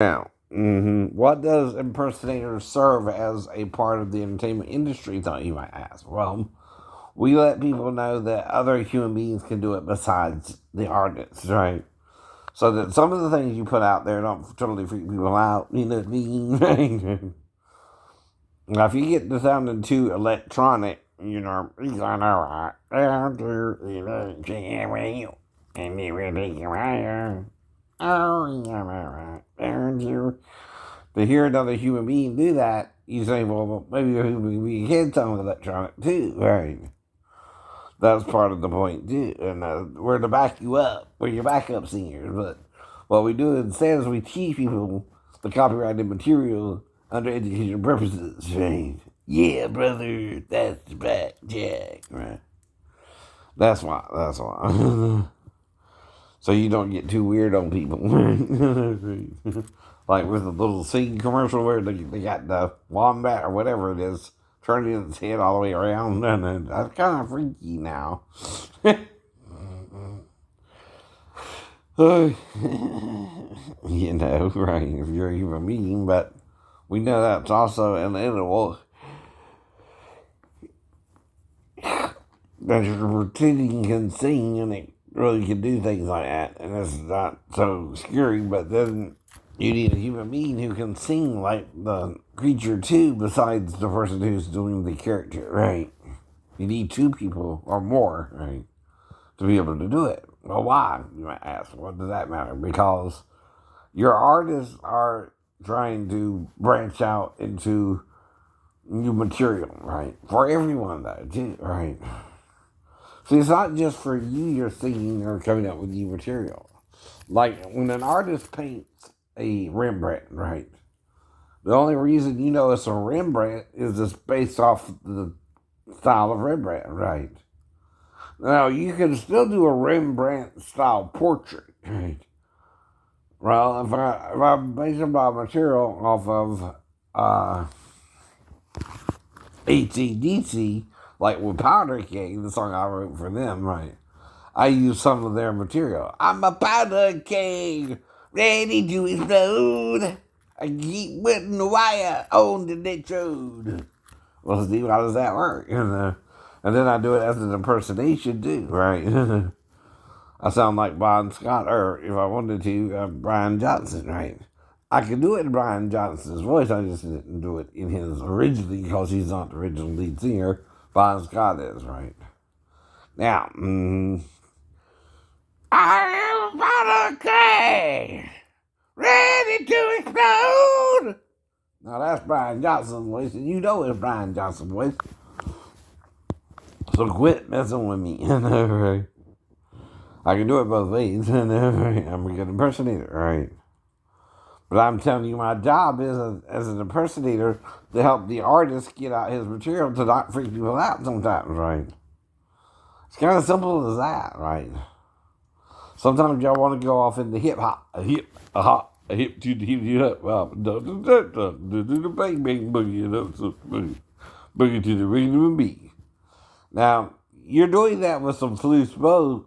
Now, what does impersonators serve as a part of the entertainment industry, thought you might ask? Well, we let people know that other human beings can do it besides the artists, right? So that some of the things you put out there don't totally freak people out, you know what I mean? Right? Now, if you get to sounding too electronic, you're going, all right. Oh, yeah, all right. To hear another human being do that, you say, well, maybe a human being can sound electronic too, right? That's part of the point too, and we're to back you up. We're your backup singers, but what we do instead is we teach people the copyrighted material under educational purposes, right? Yeah, brother, that's the back jack, right? That's why. That's why. So you don't get too weird on people. Like with the little scene commercial where they got the wombat or whatever it is turning its head all the way around, and that's kind of freaky now. Uh, right, if you're a human being, but we know that's also an animal that you're pretending can sing and it really can do things like that, and it's not so scary, but then you need a human being who can sing like the creature too, besides the person who's doing the character, right? You need two people or more, right, to be able to do it. Well, why? You might ask. What does that matter? Because your artists are trying to branch out into new material, right? For everyone, though, too, right? See, it's not just for you, you're singing or coming up with new material. Like when an artist paints a Rembrandt, right? The only reason you know it's a Rembrandt is it's based off the style of Rembrandt, right? Now, you can still do a Rembrandt style portrait, right? Well, if I base my material off of uh, ACDC, like with Powder Keg, the song I wrote for them, right? I use some of their material. I'm a powder keg, ready to explode. I keep wetting the wire on the electrode. Well, see, how does that work? And then I do it as an impersonation too, right? I sound like Bon Scott, or if I wanted to, Brian Johnson, right? I could do it in Brian Johnson's voice. I just didn't do it in his originally because he's not the original lead singer. Bon Scott is, right? Now, I am Powder Keg, ready to explode. Now that's Brian Johnson's voice, and you know it's Brian Johnson's voice. So quit messing with me. Right? I can do it both ways. I'm a good impersonator, right? But I'm telling you, my job is as an impersonator to help the artist get out his material to not freak people out sometimes, right? It's kind of simple as that, right? Sometimes y'all want to go off into hip hop, a hip to the hip hop, the bang bang boogie, boogie to the rhythm and beat. Now you're doing that with some smooth flows,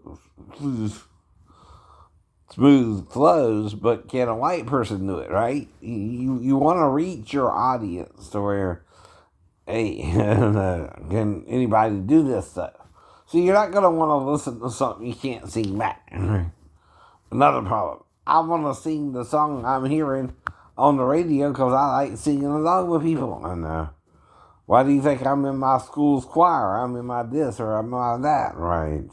but can a white person do it, right? You want to reach your audience to where, hey, can anybody do this stuff? So you're not going to want to listen to something you can't sing back. Another problem. I want to sing the song I'm hearing on the radio because I like singing along with people. And why do you think I'm in my school's choir? I'm in my this or I'm in my that, right?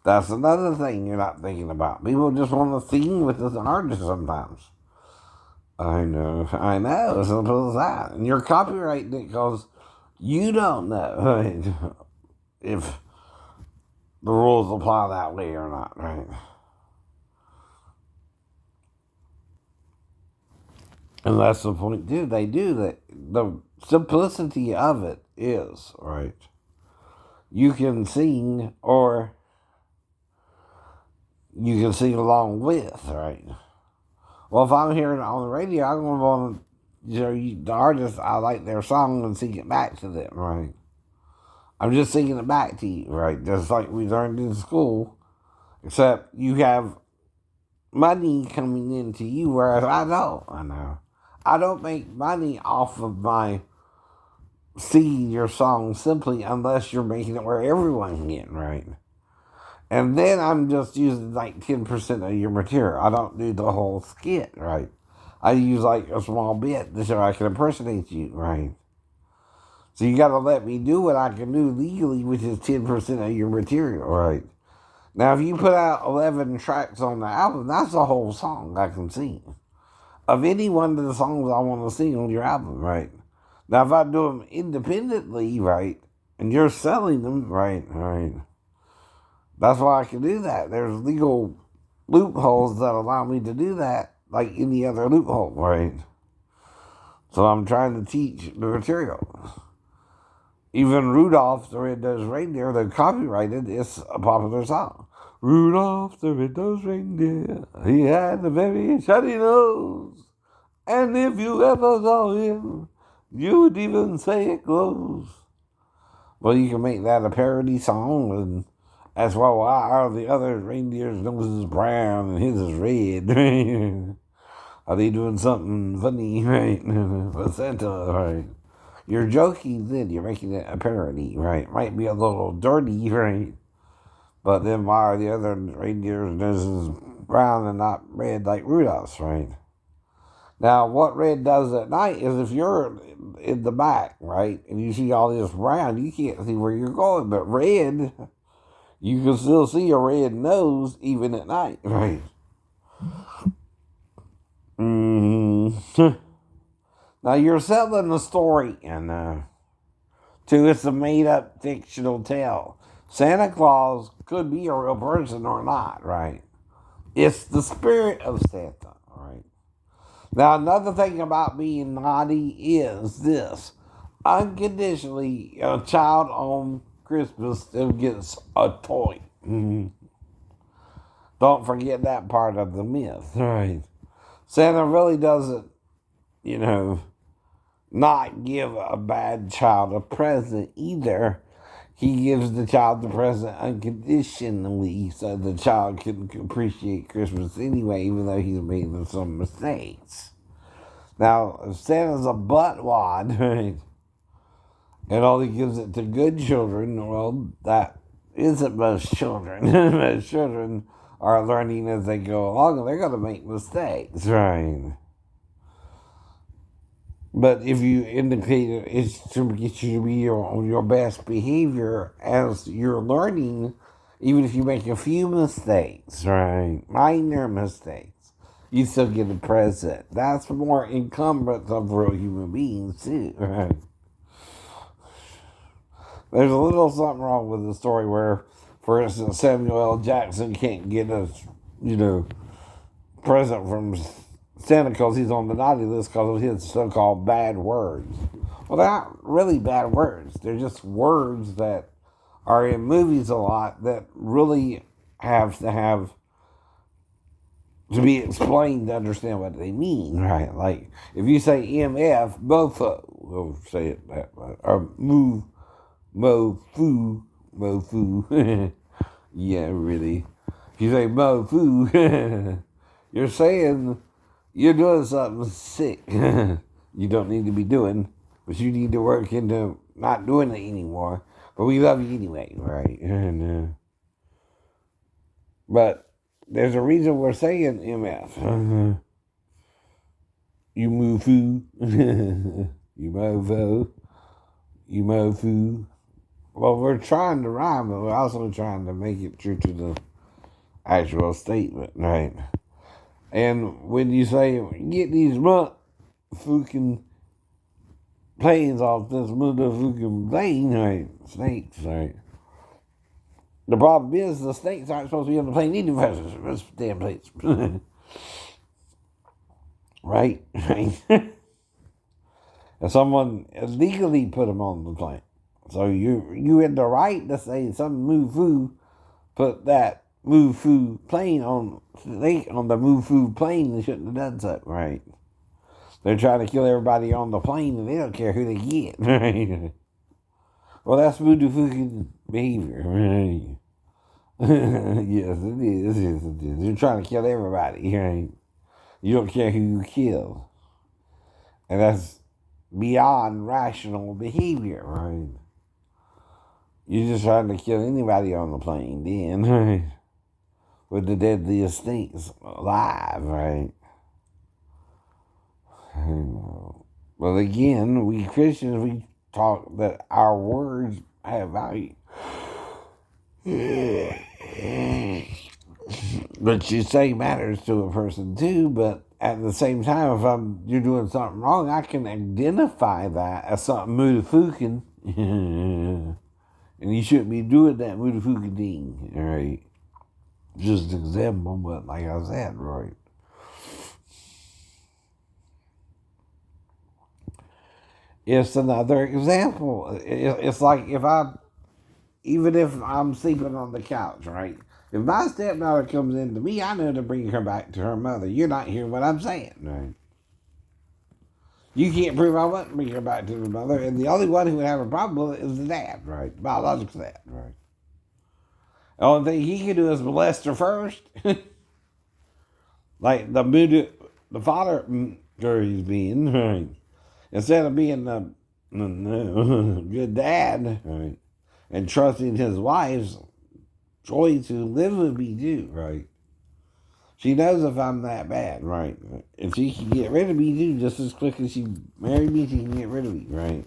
That's another thing you're not thinking about. People just want to sing with this artist sometimes. I know, simple as that. And you're copyrighting it because you don't know right, if the rules apply that way or not, right? And that's the point, too. They do that. The simplicity of it is, right? You can sing or you can sing along with, right? Well, if I'm hearing it on the radio, I'm going to want to, the artist, I like their song and sing it back to them, right? I'm just singing it back to you, right? Just like we learned in school, except you have money coming into you, whereas I don't. I know. I don't make money off of my singing your song simply unless you're making it where everyone can get right. And then I'm just using like 10% of your material. I don't do the whole skit, right? I use like a small bit so I can impersonate you, right? So you gotta let me do what I can do legally, which is 10% of your material, right? Now, if you put out 11 tracks on the album, that's a whole song I can sing. Of any one of the songs I want to sing on your album, right? Now, if I do them independently, right, and you're selling them, right, that's why I can do that. There's legal loopholes that allow me to do that, like any other loophole, right? So I'm trying to teach the material. Even Rudolph the Red-Nosed Reindeer, though copyrighted, is a popular song. Rudolph the Red-Nosed Reindeer, he had a very shiny nose. And if you ever saw him, you would even say it glows. Well, you can make that a parody song, and that's why are the other reindeer's nose is brown and his is red? Are they doing something funny, right? For Santa, right? You're joking then, you're making it a parody, right? Might be a little dirty, right? But then why are the other reindeer's noses brown and not red like Rudolph's, right? Now, what red does at night is if you're in the back, right, and you see all this brown, you can't see where you're going. But red, you can still see a red nose even at night, right? Now, you're selling the story, and it's a made-up fictional tale. Santa Claus could be a real person or not, right? It's the spirit of Santa, right? Now, another thing about being naughty is this. Unconditionally, a child on Christmas still gets a toy. Don't forget that part of the myth, right? Santa really doesn't, not give a bad child a present either. He gives the child the present unconditionally so the child can appreciate Christmas anyway, even though he's made some mistakes. Now, if Santa's a buttwad, right, and only gives it to good children, well, that isn't most children. Most children are learning as they go along, and they're going to make mistakes, right? But if you indicate it's to get you to be on your best behavior as you're learning, even if you make a few mistakes, right? Minor mistakes, you still get a present. That's more encumbrance of real human beings, too, right? There's a little something wrong with the story where, for instance, Samuel L. Jackson can't get a, present from Santa because he's on the naughty list because of his so-called bad words. Well, they're not really bad words. They're just words that are in movies a lot that really have to be explained to understand what they mean, right? Like, if you say MF, mofo, we'll say it that way, or move, mofo, yeah, really. If you say mofo, you're saying you're doing something sick you don't need to be doing, but you need to work into not doing it anymore. But we love you anyway, right? And, but there's a reason we're saying MF. You mofo, you mofo, you mofo. Well, we're trying to rhyme, but we're also trying to make it true to the actual statement, right? And when you say, get these motherfucking planes off this motherfucking plane, right? Snakes, right? The problem is the snakes aren't supposed to be on the plane either, this damn place. Right? And someone illegally put them on the plane. So you had the right to say some mofo put that mofo plane on the mofo plane. They shouldn't have done so, right? They're trying to kill everybody on the plane, and they don't care who they get. Right? Well, that's motherfucking behavior. Right? Yes, it is. Yes, it is. You're trying to kill everybody, right? You don't care who you kill. And that's beyond rational behavior, right? You're just trying to kill anybody on the plane, then, right? With the deadliest things alive, right? But again, we Christians, we talk that our words have value. But you say matters to a person too, but at the same time, if you're doing something wrong, I can identify that as something mutafukin. And you shouldn't be doing that mutafukin thing, right? Just an example, but like I said, right? It's another example. It's like even if I'm sleeping on the couch, right? If my stepdaughter comes into me, I know to bring her back to her mother. You're not hearing what I'm saying, right? You can't prove I wouldn't bring her back to the mother, and the only one who would have a problem with it is the dad, right? Biological dad, right? The only thing he can do is molest her first. Like the father sure he's being, right? Instead of being the good dad, right? And trusting his wife's choice to live with me too, right? She knows if I'm that bad, right? If she can get rid of me too, just as quick as she married me, she can get rid of me, right?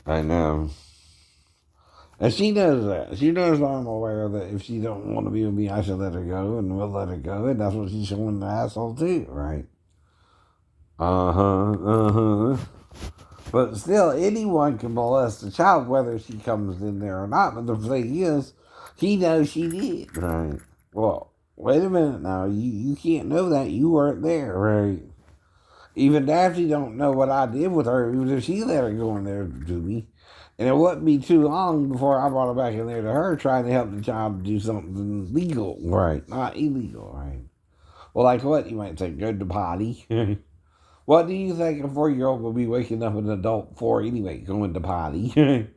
I know. And she knows that. She knows I'm aware that if she don't want to be with me, I should let her go, and we'll let her go, and that's what she's showing the asshole too, right? Uh-huh. But still, anyone can molest a child, whether she comes in there or not. But the thing is, he knows she did, right? Well, wait a minute now. You can't know that. You weren't there, right? Even Daphne don't know what I did with her, even if she let her go in there to me. And it wouldn't be too long before I brought her back in there to her, trying to help the child do something legal, right? Not illegal, right? Well, like what? You might say, go to potty. What do you think a 4-year-old will be waking up an adult for anyway, going to potty?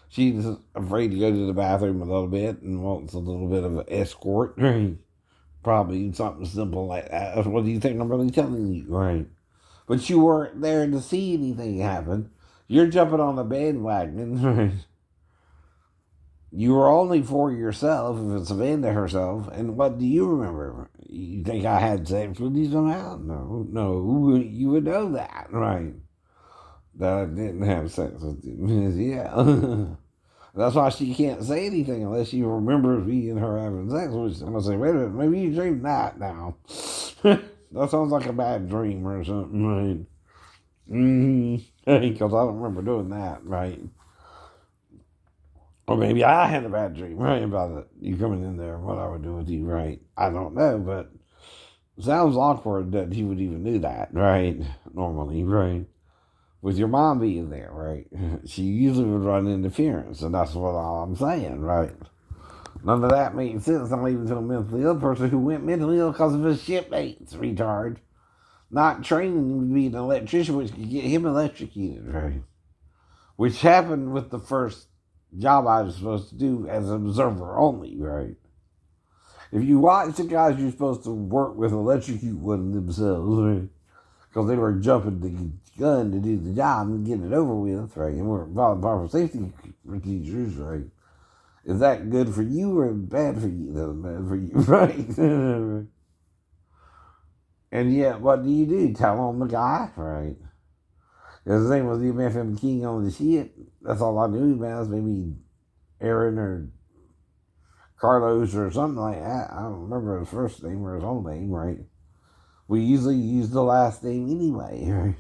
She's afraid to go to the bathroom a little bit and wants a little bit of an escort. Probably something simple like that. What do you think I'm really telling you? Right. But you weren't there to see anything happen. You're jumping on the bandwagon. You were only for yourself, if it's Amanda herself. And what do you remember? You think I had sex with you somehow? No. You would know that, right? That I didn't have sex with you. Yeah. That's why she can't say anything unless she remembers me and her having sex. Which I'm going to say, wait a minute, maybe you dreamed that now. That sounds like a bad dream or something, right? Because I don't remember doing that, right? Or maybe I had a bad dream, right, about it. You coming in there, what I would do with you, right? I don't know, but it sounds awkward that he would even do that, right? Normally, right? With your mom being there, right? She usually would run interference, and that's what all I'm saying, right? None of that makes sense, not even to a mentally ill person who went mentally ill because of his shipmates, retard. Not training him to be an electrician, which could get him electrocuted, right? Which happened with the first job I was supposed to do as an observer only, right? If you watch the guys you're supposed to work with electrocute one themselves, right? Because they were jumping the gun to do the job and get it over with, right? And we're following powerful safety procedures, right? Is that good for you or bad for you? That's bad for you, right? And yet, what do? Tell on the guy, right? His name was MFM King on the shit. That's all I knew about. Maybe Aaron or Carlos or something like that. I don't remember his first name or his whole name, right? We usually use the last name anyway, right?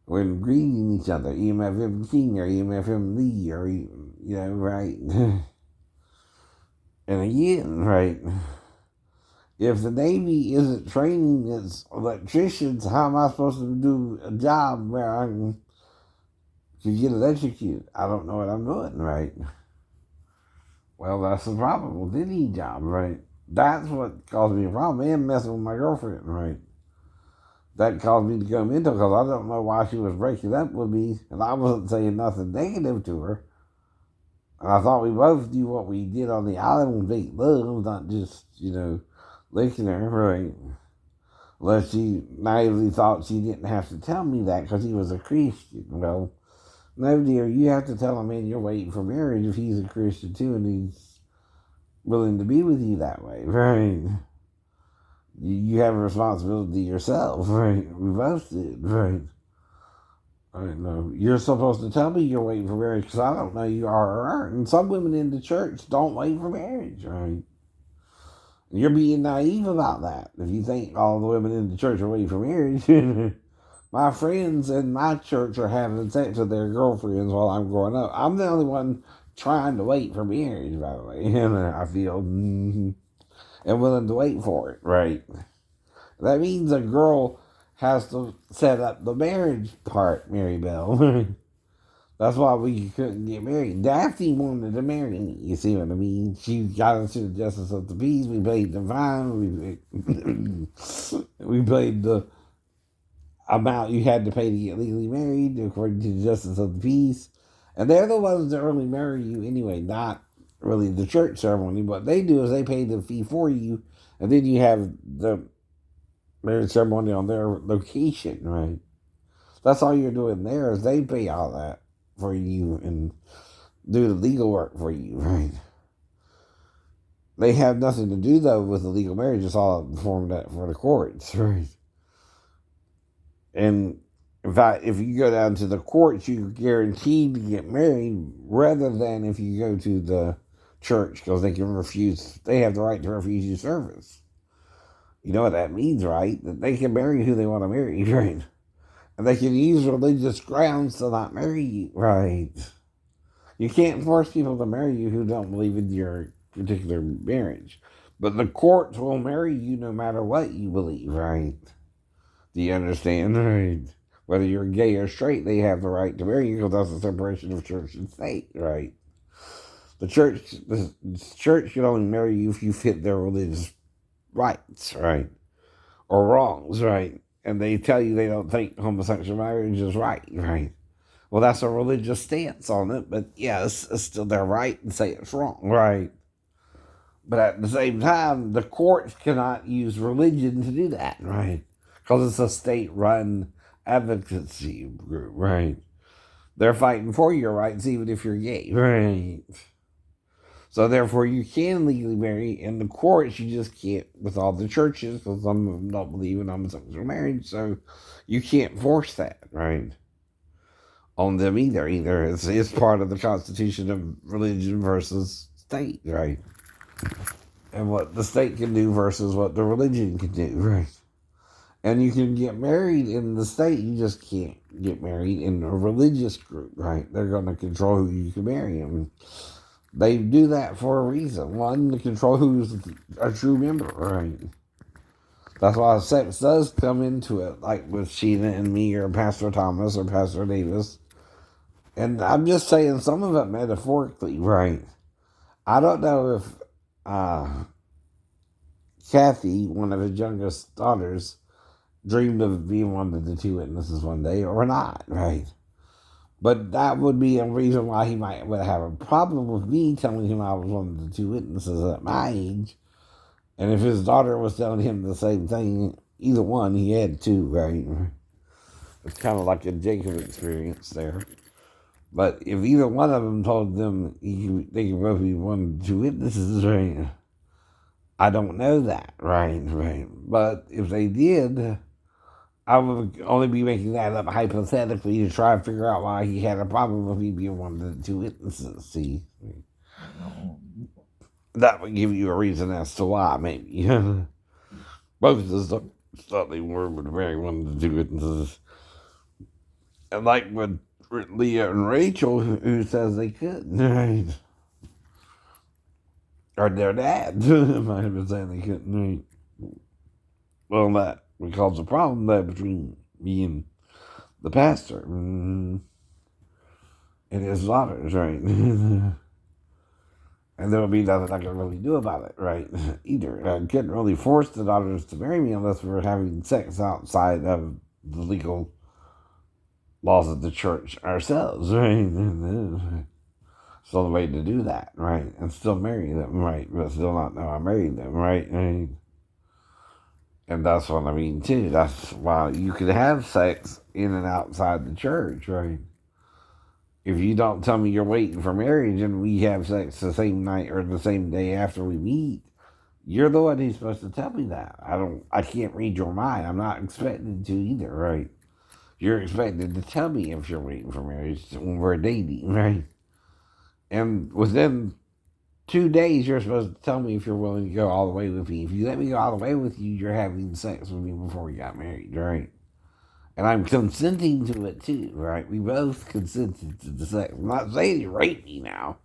When greeting each other, EMFM King or EMFM Lee or, right? And again, right? If the Navy isn't training its electricians, how am I supposed to do a job where I can get electrocuted? I don't know what I'm doing, right? Well, that's the problem with any job, right? That's what caused me a problem and messing with my girlfriend, right? That caused me to go mental because I don't know why she was breaking up with me and I wasn't saying nothing negative to her. And I thought we both knew what we did on the island was make love, not just, licking her, right? Unless she naively thought she didn't have to tell me that because he was a Christian. Well, no, dear, you have to tell a man you're waiting for marriage if he's a Christian too and he's willing to be with you that way, right? You have a responsibility yourself, right? We both did, right? I know. You're supposed to tell me you're waiting for marriage because I don't know you are or aren't. And some women in the church don't wait for marriage, right? You're being naive about that. If you think all the women in the church are waiting for marriage, my friends in my church are having sex with their girlfriends while I'm growing up. I'm the only one trying to wait for marriage, by the way. And I feel and willing to wait for it, right? That means a girl has to set up the marriage part, Mary Bell. That's why we couldn't get married. Daphne wanted to marry me. You see what I mean? She got us to the justice of the peace. We played the fine. We played the amount you had to pay to get legally married according to the justice of the peace. And they're the ones that really marry you anyway, not really the church ceremony. What they do is they pay the fee for you, and then you have the marriage ceremony on their location, right? That's all you're doing there is they pay all that for you and do the legal work for you, right? They have nothing to do though with the legal marriage. It's all performed for the courts, right? And in fact, if you go down to the courts, you're guaranteed to get married rather than if you go to the church because they can refuse. They have the right to refuse you service. You know what that means, right? That they can marry who they want to marry, right? And they can use religious grounds to not marry you, right? You can't force people to marry you who don't believe in your particular marriage. But the courts will marry you no matter what you believe, right? Do you understand? Right? Whether you're gay or straight, they have the right to marry you because that's the separation of church and state, right? The church can only marry you if you fit their religious rights, right? Or wrongs, right? And they tell you they don't think homosexual marriage is right, right? Well, that's a religious stance on it, but yeah, it's still their right to say it's wrong, right? But at the same time, the courts cannot use religion to do that, right? Because it's a state-run advocacy group, right? They're fighting for your rights even if you're gay, right? So therefore, you can legally marry in the courts. You just can't with all the churches because some of them don't believe in homosexual marriage. So you can't force that, right? On them either. It's part of the constitution of religion versus state, right? And what the state can do versus what the religion can do, right? And you can get married in the state, you just can't get married in a religious group, right? They're going to control who you can marry. And they do that for a reason. One, to control who's a true member, right? That's why sex does come into it, like with Sheena and me or Pastor Thomas or Pastor Davis. And I'm just saying some of it metaphorically, right? I don't know if Kathy, one of his youngest daughters, dreamed of being one of the two witnesses one day or not, right? But that would be a reason why he would have a problem with me telling him I was one of the two witnesses at my age. And if his daughter was telling him the same thing, either one, he had two, right? It's kind of like a Jacob experience there. But if either one of them told them they could both be one of the two witnesses, right? I don't know that, right? But if they did, I would only be making that up hypothetically to try and figure out why he had a problem with me being one of the two witnesses. See, that would give you a reason as to why, maybe. Both of us thought they were marry one of the two witnesses. And like with Leah and Rachel, who says they couldn't, right? Or their dad might have been saying they couldn't, right? Well, that would cause a problem there between me and the pastor and his daughters, right? And there would be nothing I could really do about it, right? Either. I couldn't really force the daughters to marry me unless we were having sex outside of the legal laws of the church ourselves, right? Still the way to do that, right? And still marry them, right? But still not know I married them, right? And that's what I mean, too. That's why you could have sex in and outside the church, right? If you don't tell me you're waiting for marriage and we have sex the same night or the same day after we meet, you're the one who's supposed to tell me that. I can't read your mind. I'm not expected to either, right? You're expected to tell me if you're waiting for marriage when we're dating, right? And within 2 days, you're supposed to tell me if you're willing to go all the way with me. If you let me go all the way with you, you're having sex with me before we got married, right? And I'm consenting to it too, right? We both consented to the sex. I'm not saying you raped me now,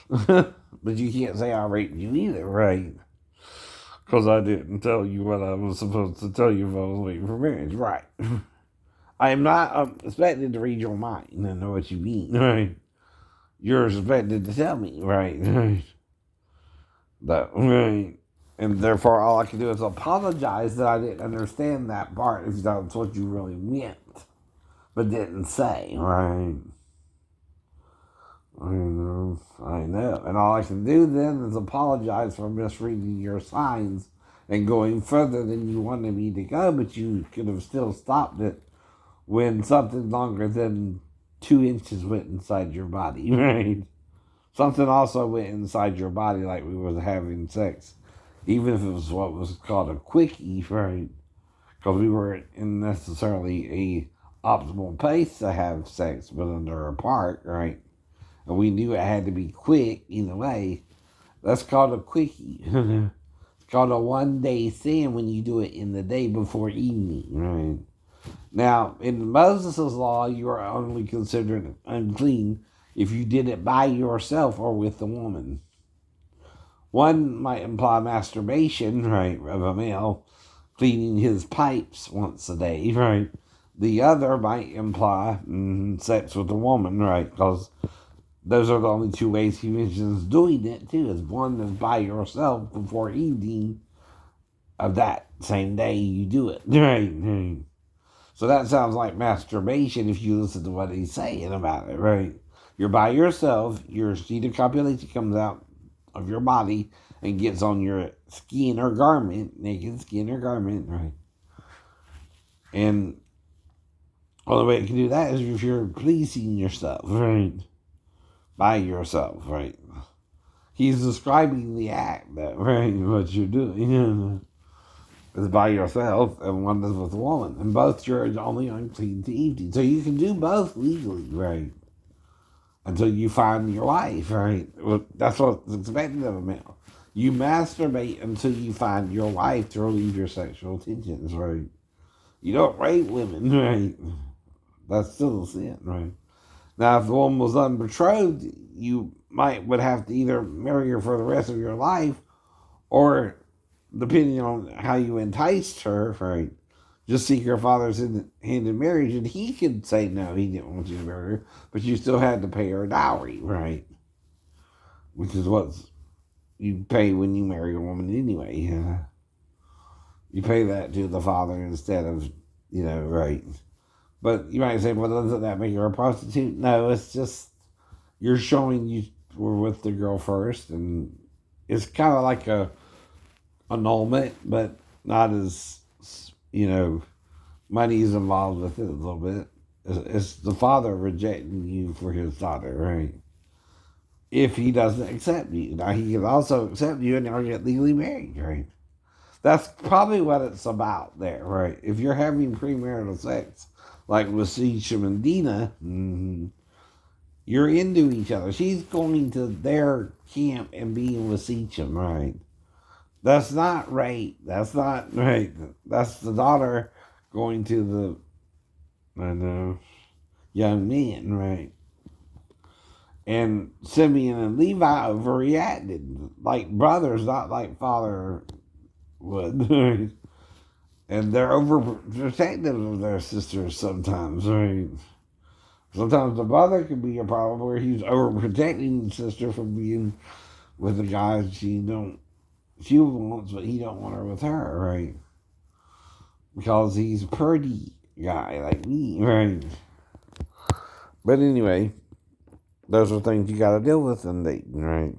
but you can't say I raped you either, right? Because I didn't tell you what I was supposed to tell you if I was waiting for marriage, right? I am not expected to read your mind and know what you mean, right? You're expected to tell me, right? That, right? And therefore, all I can do is apologize that I didn't understand that part if that's what you really meant, but didn't say, right? I know. And all I can do then is apologize for misreading your signs and going further than you wanted me to go, but you could have still stopped it when something longer than 2 inches went inside your body, right? Something also went inside your body like we were having sex, even if it was what was called a quickie, right? Because we weren't in necessarily a optimal place to have sex, but under a park, right? And we knew it had to be quick either way. That's called a quickie. It's called a 1 day sin when you do it in the day before evening, right? Now, in Moses' law, you are only considered unclean if you did it by yourself or with a woman. One might imply masturbation, right, of a male cleaning his pipes once a day, right? The other might imply sex with a woman, right? Because those are the only 2 ways he mentions doing it, too. Is one is by yourself before evening of that same day you do it, right? So that sounds like masturbation if you listen to what he's saying about it, right? You're by yourself, your seed of copulation comes out of your body and gets on your skin or garment, naked skin or garment, right? And the only way you can do that is if you're pleasing yourself, right? By yourself, right? He's describing the act that, right, what you're doing. Is by yourself, and one is with a woman. And both you're only unclean to evening. So you can do both legally, right? Until you find your wife, right? Well, that's what's expected of a male. You masturbate until you find your wife to relieve your sexual tensions, right? You don't rape women, right? That's still a sin, right? Now, if the woman was unbetrothed, you would have to either marry her for the rest of your life, or depending on how you enticed her, right, just seek her father's hand in marriage, and he could say no, he didn't want you to marry her, but you still had to pay her a dowry, right? Which is what you pay when you marry a woman anyway. You pay that to the father instead of, right? But you might say, well, doesn't that make her a prostitute? No, it's just you're showing you were with the girl first, and it's kind of like a annulment, but not as, money's involved with it a little bit. It's the father rejecting you for his daughter, right? If he doesn't accept you. Now, he can also accept you and y'all get legally married, right? That's probably what it's about there, right? If you're having premarital sex, like with Seacham and Dina, you're into each other. She's going to their camp and being with Seacham, right? That's not rape. That's not right. That's the daughter going to the young men, right? And Simeon and Levi overreacted like brothers, not like father would. Right? And they're overprotective of their sisters sometimes, right? Sometimes the brother could be a problem where he's overprotecting the sister from being with the guys she wants, but he don't want her with her, right? Because he's a pretty guy like me, right? But anyway, those are things you got to deal with in dating, right?